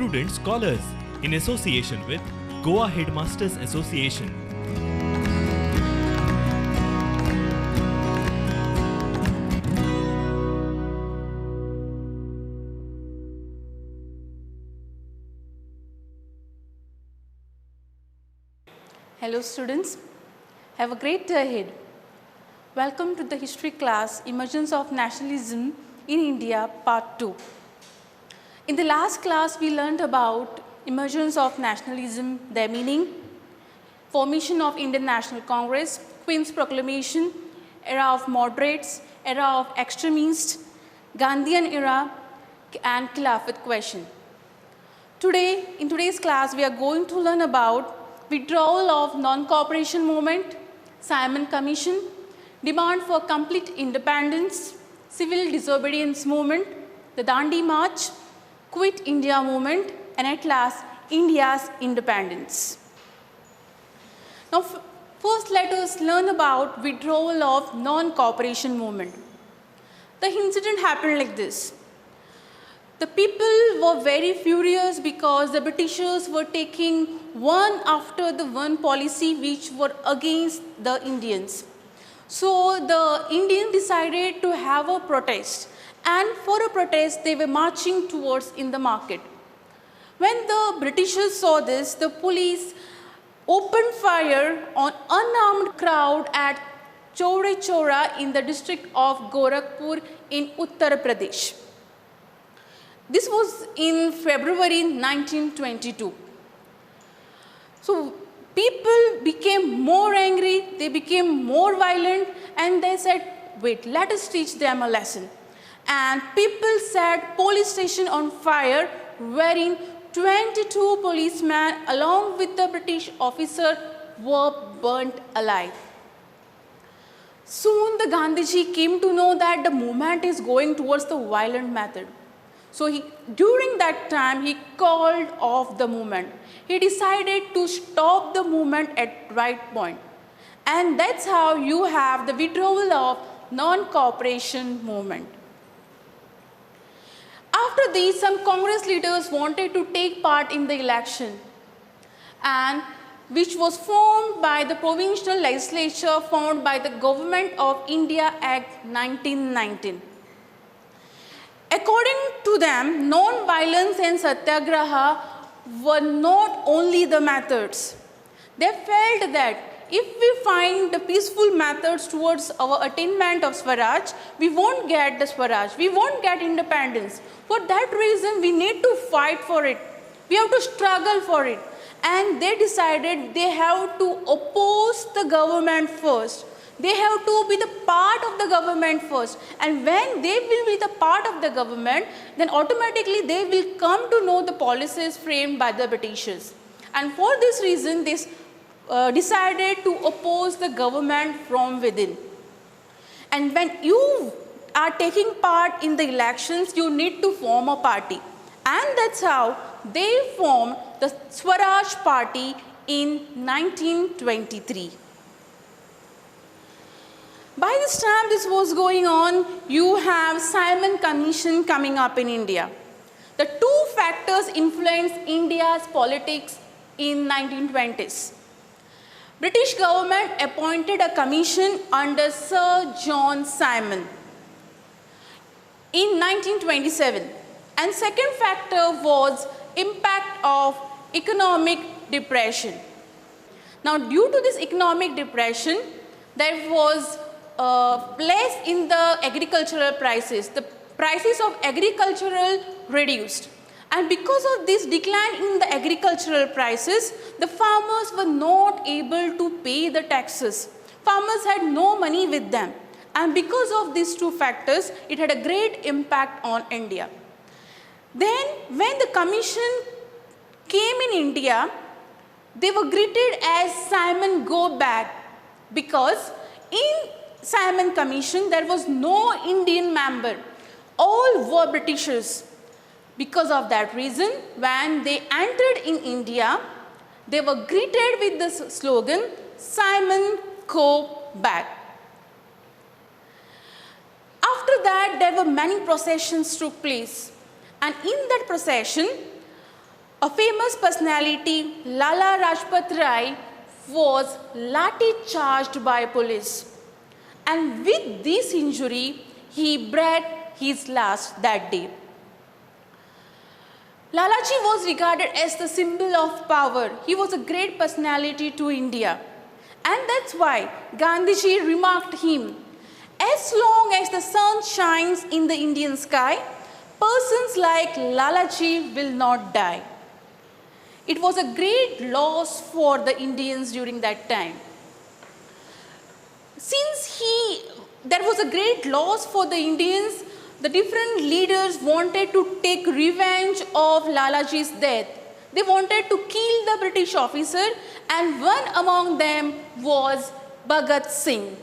student scholars in association with Goa Headmasters Association. Hello students, have a great day ahead. Welcome to the history class Emergence of Nationalism in India Part 2. In the last class we learned about emergence of nationalism, their meaning, formation of Indian National Congress, Queen's Proclamation, era of moderates, era of extremists, Gandhian era and Khilafat question. Today, in today's class we are going to learn about withdrawal of non-cooperation movement, Simon Commission, demand for complete independence, civil disobedience movement, the Dandi March, Quit India movement, and at last, India's independence. Now, first let us learn about withdrawal of non-cooperation movement. The incident happened like this. The people were very furious because the Britishers were taking one after the one policy which were against the Indians. So the Indians decided to have a protest, and for a protest they were marching towards in the market. When the Britishers saw this, the police opened fire on unarmed crowd at Chaure Chaura in the district of Gorakhpur in Uttar Pradesh. This was in February 1922. So people became more angry, they became more violent, and they said, wait, let us teach them a lesson. And people set police station on fire, wherein 22 policemen along with the British officer were burnt alive. Soon the Gandhiji came to know that the movement is going towards the violent method. So during that time, he called off the movement. He decided to stop the movement at right point. And that's how you have the withdrawal of non-cooperation movement. After this, some Congress leaders wanted to take part in the election, and which was formed by the provincial legislature formed by the Government of India Act 1919. According to them, non-violence and satyagraha were not only the methods. They felt that if we find the peaceful methods towards our attainment of Swaraj, we won't get the Swaraj, we won't get independence. For that reason, we need to fight for it. We have to struggle for it. And they decided they have to oppose the government first. They have to be the part of the government first, and when they will be the part of the government, then automatically they will come to know the policies framed by the Britishers. And for this reason, they decided to oppose the government from within. And when you are taking part in the elections, you need to form a party. And that's how they formed the Swaraj Party in 1923. By this time this was going on, you have Simon Commission coming up in India. The two factors influenced India's politics in 1920s. British government appointed a commission under Sir John Simon in 1927. And second factor was impact of economic depression. Now due to this economic depression, there was place in the agricultural prices. The prices of agricultural reduced. And because of this decline in the agricultural prices, the farmers were not able to pay the taxes. Farmers had no money with them. And because of these two factors, it had a great impact on India. Then when the commission came in India, they were greeted as Simon Go Back, because in Simon Commission, there was no Indian member. All were Britishers. Because of that reason, when they entered in India, they were greeted with the slogan, Simon Go Back. After that, there were many processions took place. And in that procession, A famous personality, Lala Rajpat Rai, was lathi charged by police. And with this injury, he breathed his last that day. Lalaji was regarded as the symbol of power. He was a great personality to India. And that's why Gandhiji remarked him, as long as the sun shines in the Indian sky, persons like Lalaji will not die. It was a great loss for the Indians during that time. Since there was a great loss for the Indians, the different leaders wanted to take revenge of Lalaji's death. They wanted to kill the British officer, and one among them was Bhagat Singh.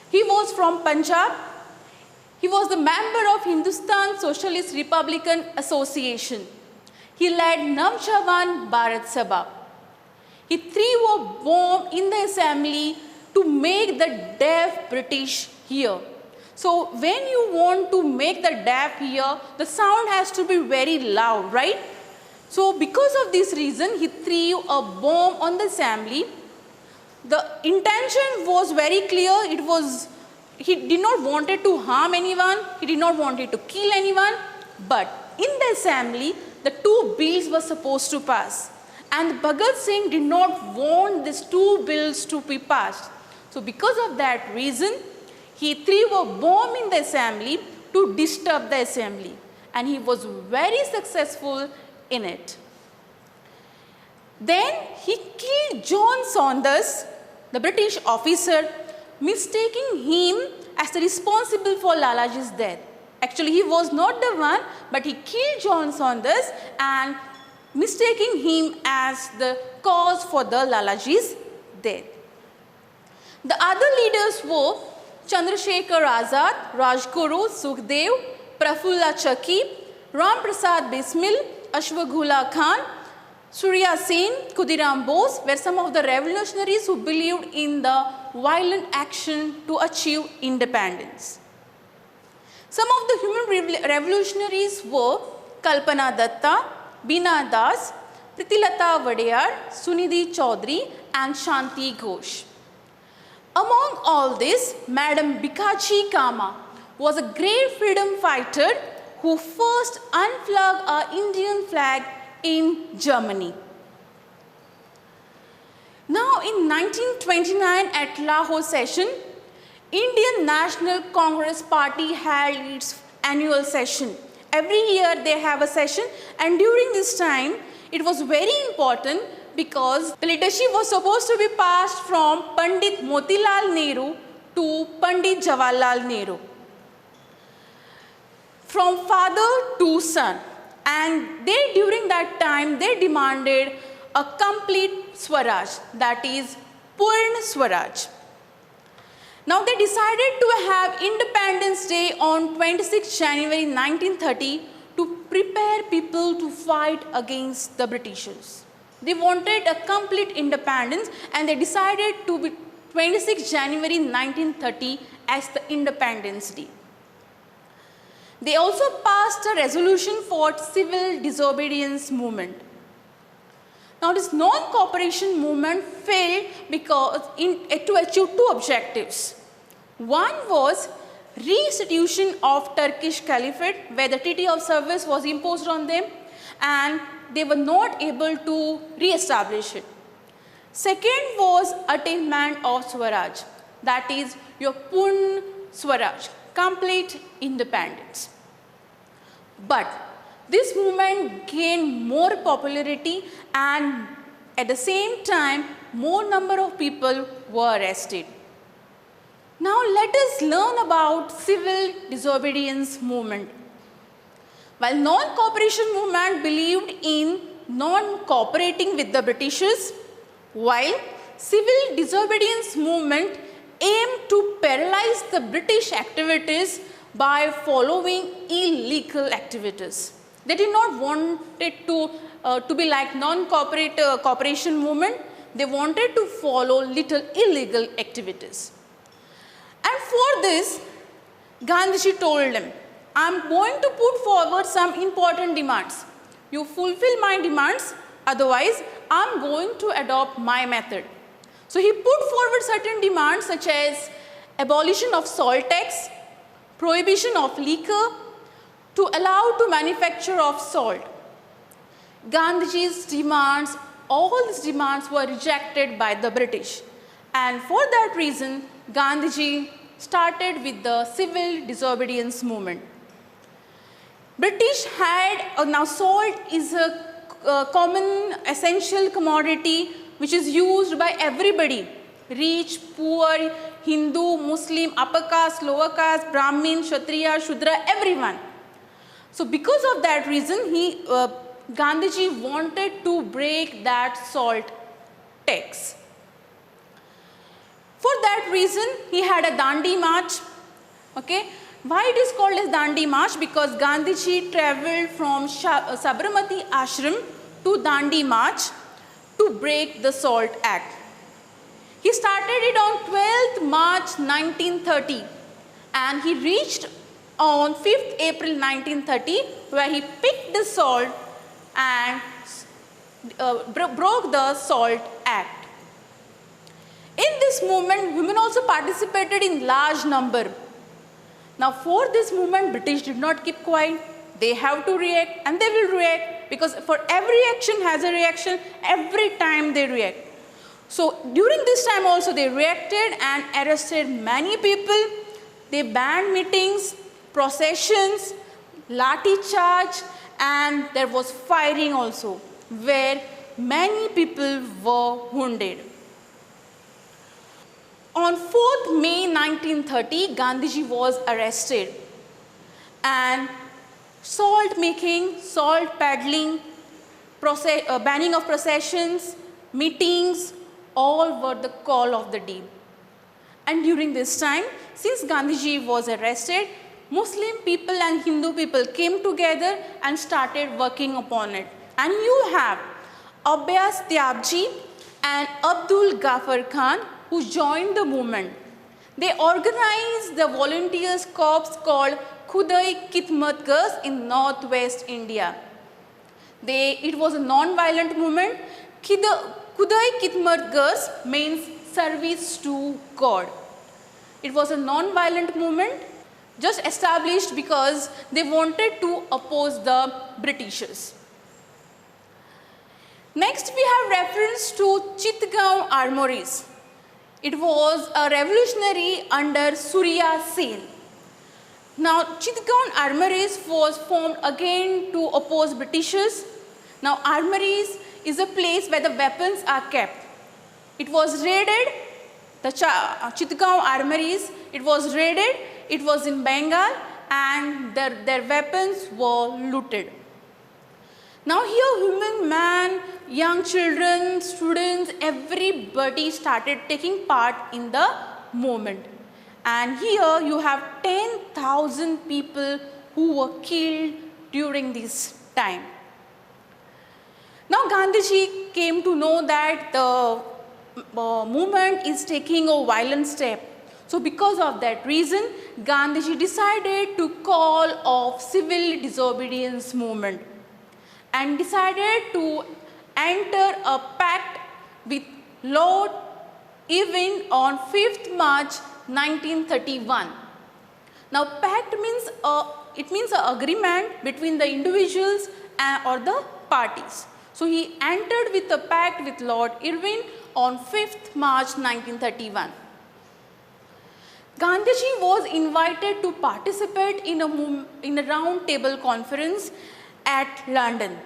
He was from Punjab. He was the member of Hindustan Socialist Republican Association. He led Navjawan Bharat Sabha. He threw a bomb in the assembly to make the deaf British hear. So when you want to make the deaf hear, the sound has to be very loud, right? So because of this reason, he threw a bomb on the assembly. The intention was very clear. He did not wanted to harm anyone. He did not wanted to kill anyone. But in the assembly, the two bills were supposed to pass. And Bhagat Singh did not want these two bills to be passed. So because of that reason, he threw a bomb in the assembly to disturb the assembly. And he was very successful in it. Then he killed John Saunders, the British officer, mistaking him as the responsible for Lalaji's death. Actually, he was not the one, but he killed John Saunders and mistaking him as the cause for the Lalaji's death. The other leaders were Chandrasekhar Azad, Rajguru, Sukhdev, Prafulla Chakki, Ram Prasad Bismil, Ashwagula Khan, Surya Sen, Khudiram Bose were some of the revolutionaries who believed in the violent action to achieve independence. Some of the human revolutionaries were Kalpana Datta, Bina Das, Pritilata Vadeyar, Sunidhi Chaudhary and Shanti Ghosh. Among all this, Madam Bikaji Kama was a great freedom fighter who first unflagged our Indian flag in Germany. Now in 1929 at Lahore session, Indian National Congress Party held its annual session. Every year they have a session, and during this time it was very important because the leadership was supposed to be passed from Pandit Motilal Nehru to Pandit Jawaharlal Nehru, from father to son. And during that time, they demanded a complete Swaraj, that is Purna Swaraj. Now they decided to have Independence Day on 26 January 1930 to prepare people to fight against the Britishers. They wanted a complete independence, and they decided to be 26 January 1930 as the Independence Day. They also passed a resolution for civil disobedience movement. Now this non-cooperation movement failed because to achieve two objectives. One was restitution of Turkish Caliphate, where the Treaty of Service was imposed on them, and they were not able to re-establish it. Second was attainment of Swaraj, that is your Purna Swaraj, complete independence. But this movement gained more popularity, and at the same time more number of people were arrested. Now let us learn about civil disobedience movement. While non-cooperation movement believed in non-cooperating with the Britishers, while civil disobedience movement aimed to paralyze the British activities by following illegal activities. They did not want it to be like non-cooperation movement. They wanted to follow little illegal activities. And for this, Gandhiji told them, I am going to put forward some important demands. you fulfill my demands, otherwise I am going to adopt my method. So he put forward certain demands such as abolition of salt tax, prohibition of liquor, to allow to manufacture of salt. Gandhiji's demands, all these demands were rejected by the British, and for that reason Gandhiji started with the civil disobedience movement. British had, now salt is a common essential commodity which is used by everybody, rich, poor, Hindu, Muslim, upper caste, lower caste, Brahmin, Kshatriya, Shudra, everyone. So because of that reason, Gandhiji wanted to break that salt tax. For that reason, he had a Dandi March. Okay? Why it is called as Dandi March? Because Gandhiji travelled from Sabarmati Ashram to Dandi March to break the Salt Act. He started it on 12th March 1930 and he reached on 5th April 1930 where he picked the salt and broke the Salt Act. In this movement, women also participated in large number. Now for this movement, British did not keep quiet. They have to react and they will react because for every action has a reaction, every time they react. So during this time also they reacted and arrested many people. They banned meetings, processions, lathi charge, and there was firing also where many people were wounded. On 4th May 1930, Gandhiji was arrested and salt making, salt peddling, banning of processions, meetings, all were the call of the day. And during this time, since Gandhiji was arrested, Muslim people and Hindu people came together and started working upon it. And you have Abbas Tyabji and Abdul Ghaffar Khan who joined the movement. They organized the volunteers corps called Khudai Khidmat Girls in northwest India. It was a non-violent movement. Khudai Khidmat Girls means service to God. It was a non-violent movement just established because they wanted to oppose the Britishers. Next we have reference to Chitgaon Armories. It was a revolutionary under Surya Sen. Now Chitgaon Armories was formed again to oppose Britishers. Now Armories is a place where the weapons are kept. It was raided, the Chitgaon Armories, it was raided, it was in Bengal and their weapons were looted. Now here women, men, young children, students, everybody started taking part in the movement. And here you have 10,000 people who were killed during this time. Now Gandhiji came to know that the movement is taking a violent step. So because of that reason, Gandhiji decided to call off civil disobedience movement and decided to enter a pact with Lord Irwin on 5th March 1931. Now pact means an agreement between the individuals or the parties. So he entered with a pact with Lord Irwin on 5th March 1931. Gandhiji was invited to participate in a round table conference at London.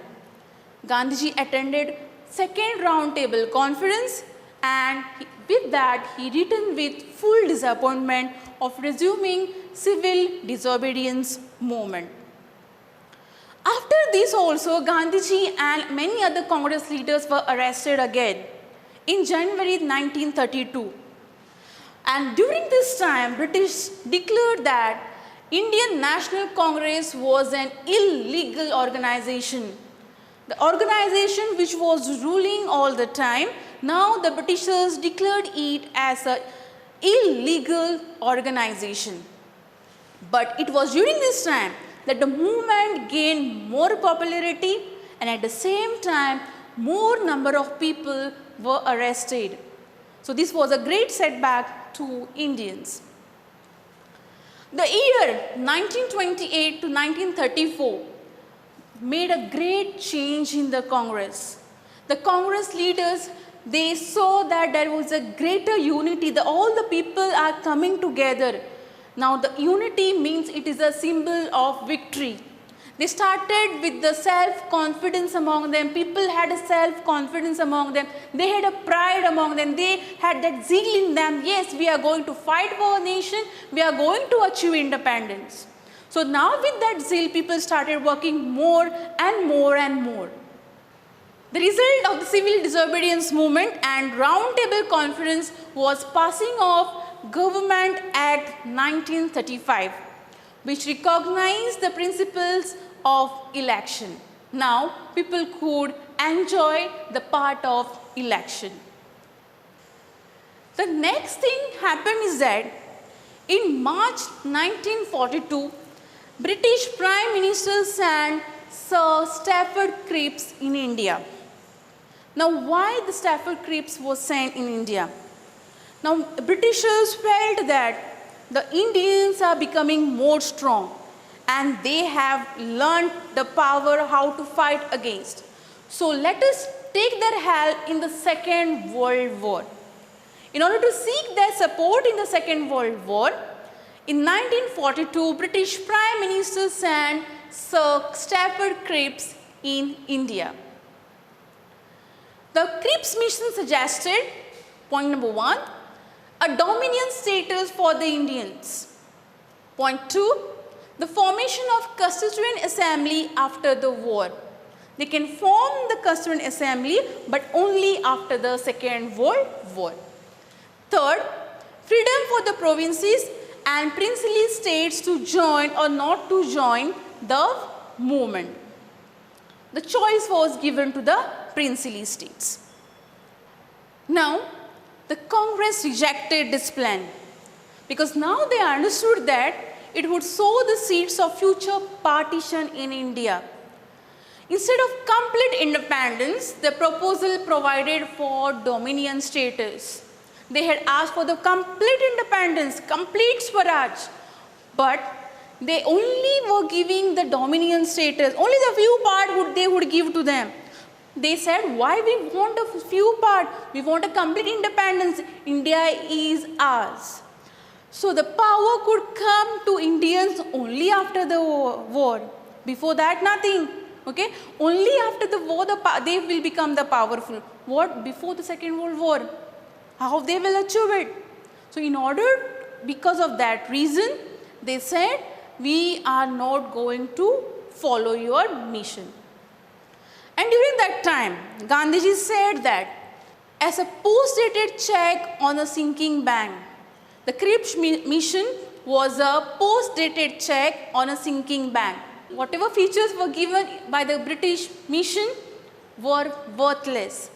Gandhiji attended second round table conference and with that he returned with full disappointment of resuming civil disobedience movement. After this also, Gandhiji and many other Congress leaders were arrested again in January 1932. And during this time, British declared that Indian National Congress was an illegal organization. The organization which was ruling all the time, now the Britishers declared it as an illegal organization. But it was during this time that the movement gained more popularity and at the same time more number of people were arrested. So this was a great setback to Indians. The year 1928 to 1934 made a great change in the Congress. The Congress leaders, they saw that there was a greater unity, that all the people are coming together. Now the unity means it is a symbol of victory. They started with the self-confidence among them. People had a self-confidence among them. They had a pride among them. They had that zeal in them. Yes, we are going to fight for our nation. We are going to achieve independence. So now with that zeal, people started working more and more and more. The result of the civil disobedience movement and Round Table Conference was passing of Government Act 1935, which recognized the principles of election. Now people could enjoy the part of election. The next thing happened is that in March 1942, British Prime Minister sent Sir Stafford Cripps in India. Now why the Stafford Cripps was sent in India? Now Britishers felt that the Indians are becoming more strong and they have learned the power how to fight against. So let us take their help in the Second World War. In order to seek their support in the Second World War, in 1942, British Prime Minister sent Sir Stafford Cripps in India. The Cripps mission suggested, point number 1, a dominion status for the Indians. Point 2, the formation of Constituent Assembly after the war. They can form the Constituent Assembly but only after the Second World War. Third, freedom for the provinces and princely states to join or not to join the movement. The choice was given to the princely states. Now, the Congress rejected this plan because now they understood that it would sow the seeds of future partition in India. Instead of complete independence, the proposal provided for dominion status. They had asked for the complete independence, complete Swaraj, but they only were giving the dominion status. Only the few part they would give to them. They said, why we want a few part? We want a complete independence. India is ours. So the power could come to Indians only after the war. Before that, nothing. Okay? Only after the war, they will become the powerful. What? Before the Second World War. How they will achieve it? So in order, because of that reason, they said, we are not going to follow your mission. And during that time, Gandhiji said that as a post-dated check on a sinking bank, the Cripps mission was a post-dated check on a sinking bank. Whatever features were given by the British mission were worthless.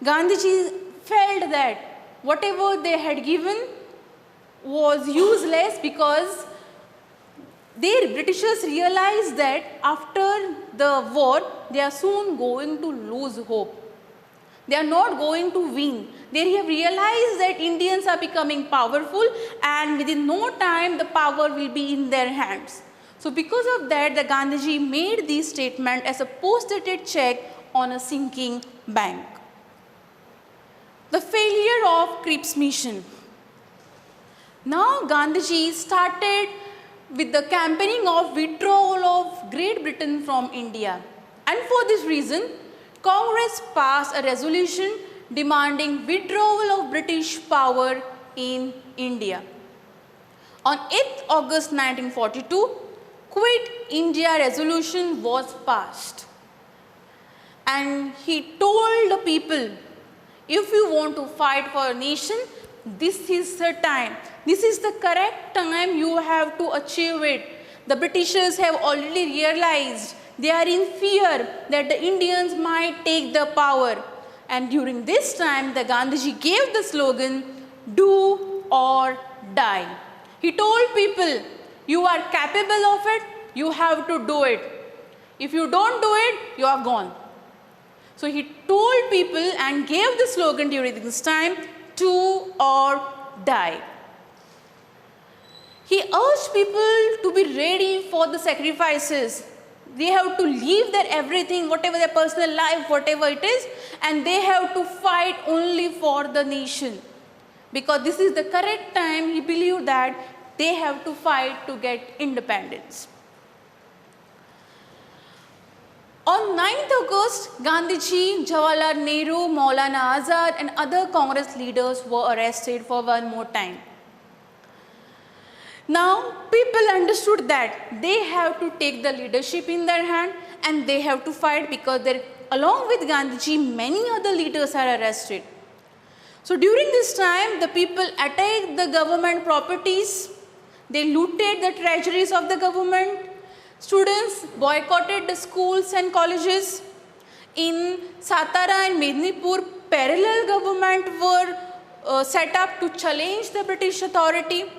Gandhiji felt that whatever they had given was useless because the Britishers realized that after the war, they are soon going to lose hope. They are not going to win. They have realized that Indians are becoming powerful and within no time the power will be in their hands. So because of that, the Gandhiji made this statement as a post-dated check on a sinking bank. The failure of Cripps mission. Now Gandhiji started with the campaigning of withdrawal of Great Britain from India. And for this reason, Congress passed a resolution demanding withdrawal of British power in India. On 8th August 1942, Quit India resolution was passed. And he told the people, if you want to fight for a nation, this is the time. This is the correct time you have to achieve it. The Britishers have already realized they are in fear that the Indians might take the power. And during this time, the Gandhiji gave the slogan, do or die. He told people, you are capable of it, you have to do it. If you don't do it, you are gone. So he told people and gave the slogan during this time, "Do or die." He urged people to be ready for the sacrifices. They have to leave their everything, whatever their personal life, whatever it is, and they have to fight only for the nation. Because this is the correct time, he believed that they have to fight to get independence. On 9th August, Gandhiji, Jawaharlal Nehru, Maulana Azad and other Congress leaders were arrested for one more time. Now, people understood that they have to take the leadership in their hand and they have to fight, because along with Gandhiji, many other leaders are arrested. So during this time, the people attacked the government properties, they looted the treasuries of the government, students boycotted the schools and colleges. In Satara and Mednipur, parallel government were set up to challenge the British authority.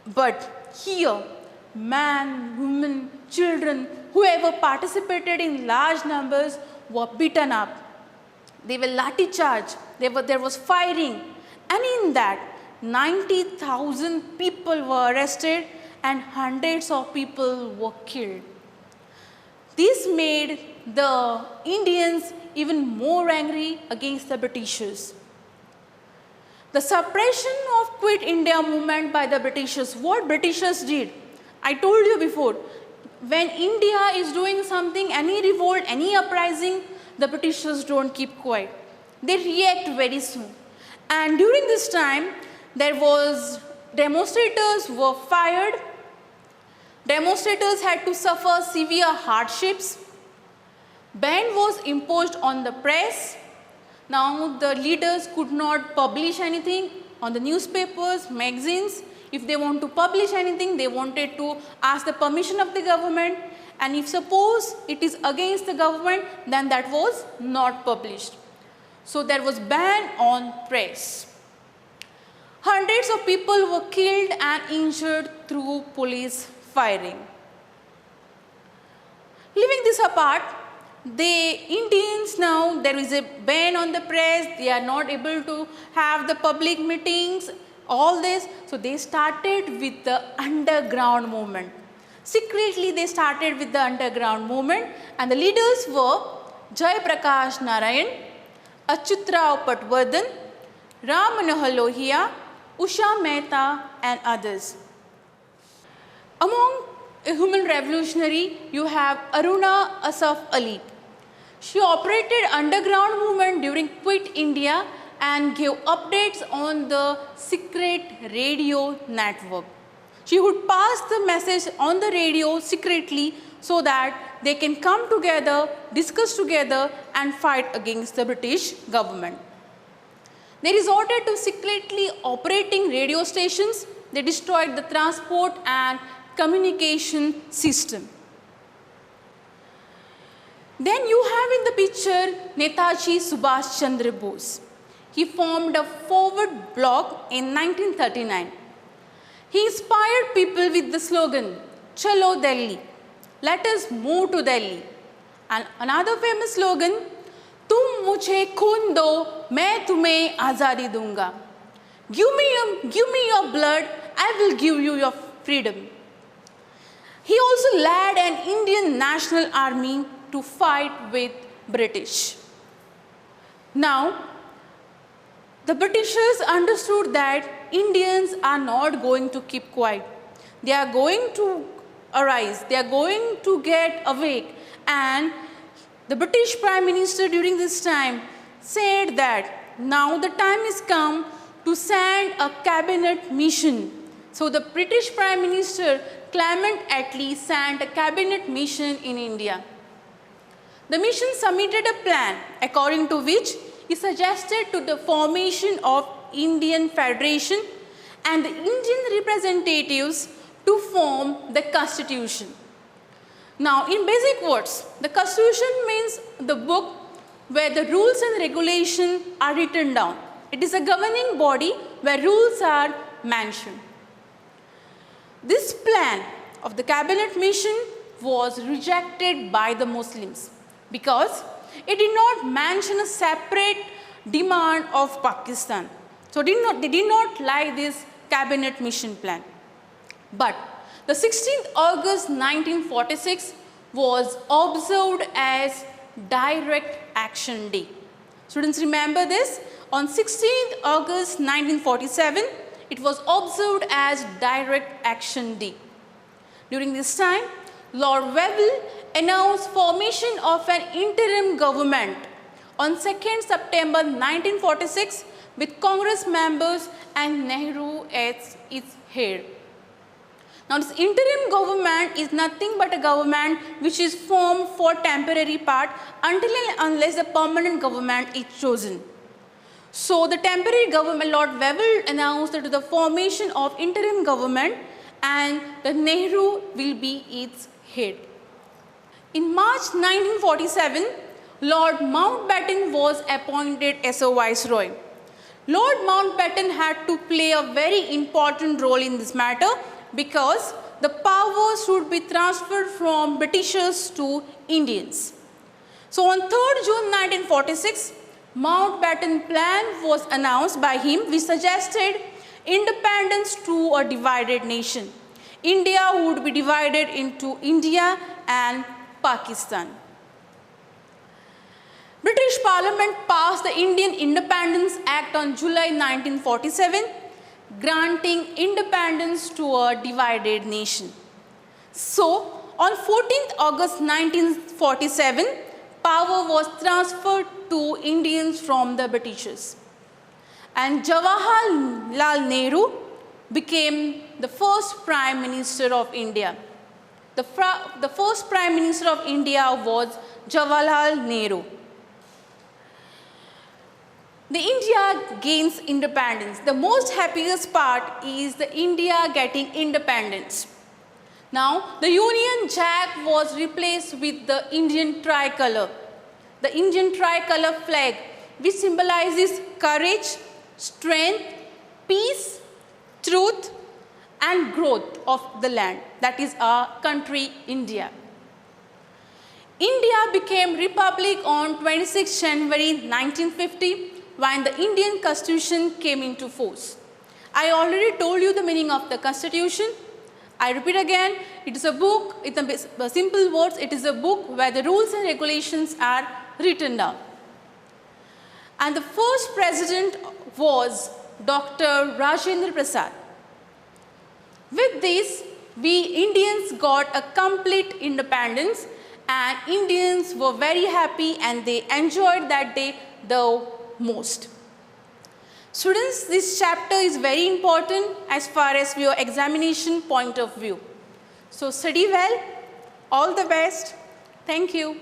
But here, man, women, children, whoever participated in large numbers were beaten up. They were lathi charged, there was firing, and in that 90,000 people were arrested and hundreds of people were killed. This made the Indians even more angry against the Britishers. The suppression of Quit India movement by the Britishers, what Britishers did, I told you before, when India is doing something, any revolt, any uprising, the Britishers don't keep quiet. They react very soon. And during this time, demonstrators were fired, demonstrators had to suffer severe hardships, ban was imposed on the press. Now the leaders could not publish anything on the newspapers, magazines. If they want to publish anything, they wanted to ask the permission of the government, and if suppose it is against the government, then that was not published. So there was ban on press. Hundreds of people were killed and injured through police firing. Leaving this apart, the Indians now, there is a ban on the press, they are not able to have the public meetings, all this. So they started with the underground movement. Secretly they started with the underground movement, and the leaders were Jai Prakash Narayan, Achyutrao Patwardhan, Ram Manohar Lohia, Usha Mehta and others. Among a human revolutionary, you have Aruna Asaf Ali. She operated underground movement during Quit India and gave updates on the secret radio network. She would pass the message on the radio secretly so that they can come together, discuss together and fight against the British government. They resorted to secretly operating radio stations. They destroyed the transport and communication system. Then you have in the picture Netaji Subhash Chandra Bose. He formed a forward bloc in 1939. He inspired people with the slogan, "Chalo Delhi," let us move to Delhi. And another famous slogan, "Tum mujhe khoon do, main tumhe azadi dunga." Give me your blood, I will give you your freedom. He also led an Indian national army to fight with British. Now, the Britishers understood that Indians are not going to keep quiet. They are going to arise, they are going to get awake, and the British Prime Minister during this time said that now the time is come to send a cabinet mission. So the British Prime Minister Clement Attlee sent a cabinet mission in India. The mission submitted a plan according to which he suggested to the formation of Indian Federation and the Indian representatives to form the Constitution. Now, in basic words, the Constitution means the book where the rules and regulations are written down. It is a governing body where rules are mentioned. This plan of the cabinet mission was rejected by the Muslims because it did not mention a separate demand of Pakistan. So they did not like this cabinet mission plan. But the 16th August 1946 was observed as Direct Action Day. Students, remember this. On 16th August 1947, it was observed as Direct Action Day. During this time, Lord Wavell announced formation of an interim government on 2nd September 1946 with Congress members and Nehru as its head. Now, this interim government is nothing but a government which is formed for temporary part until and unless the permanent government is chosen. So, the temporary government, Lord Wavell announced that the formation of interim government and the Nehru will be its head. In March 1947, Lord Mountbatten was appointed as a viceroy. Lord Mountbatten had to play a very important role in this matter because the powers should be transferred from Britishers to Indians. So on 3rd June 1946, Mountbatten plan was announced by him which suggested independence to a divided nation. India would be divided into India and Pakistan. British Parliament passed the Indian Independence Act on July 1947, granting independence to a divided nation. So, on 14th August 1947, power was transferred to Indians from the Britishers. And Jawaharlal Nehru became the first Prime Minister of India. The first Prime Minister of India was Jawaharlal Nehru. The India gains independence. The most happiest part is the India getting independence. Now, the Union Jack was replaced with the Indian tricolor. The Indian tricolor flag, which symbolizes courage, strength, peace, truth, and growth of the land. That is our country, India. India became republic on 26 January 1950 when the Indian Constitution came into force. I already told you the meaning of the Constitution. I repeat again, it is a book, in the simple words, it is a book where the rules and regulations are written down. And the first president was Dr. Rajendra Prasad. With this, we Indians got a complete independence and Indians were very happy and they enjoyed that day the most. Students, this chapter is very important as far as your examination point of view. So study well, all the best. Thank you.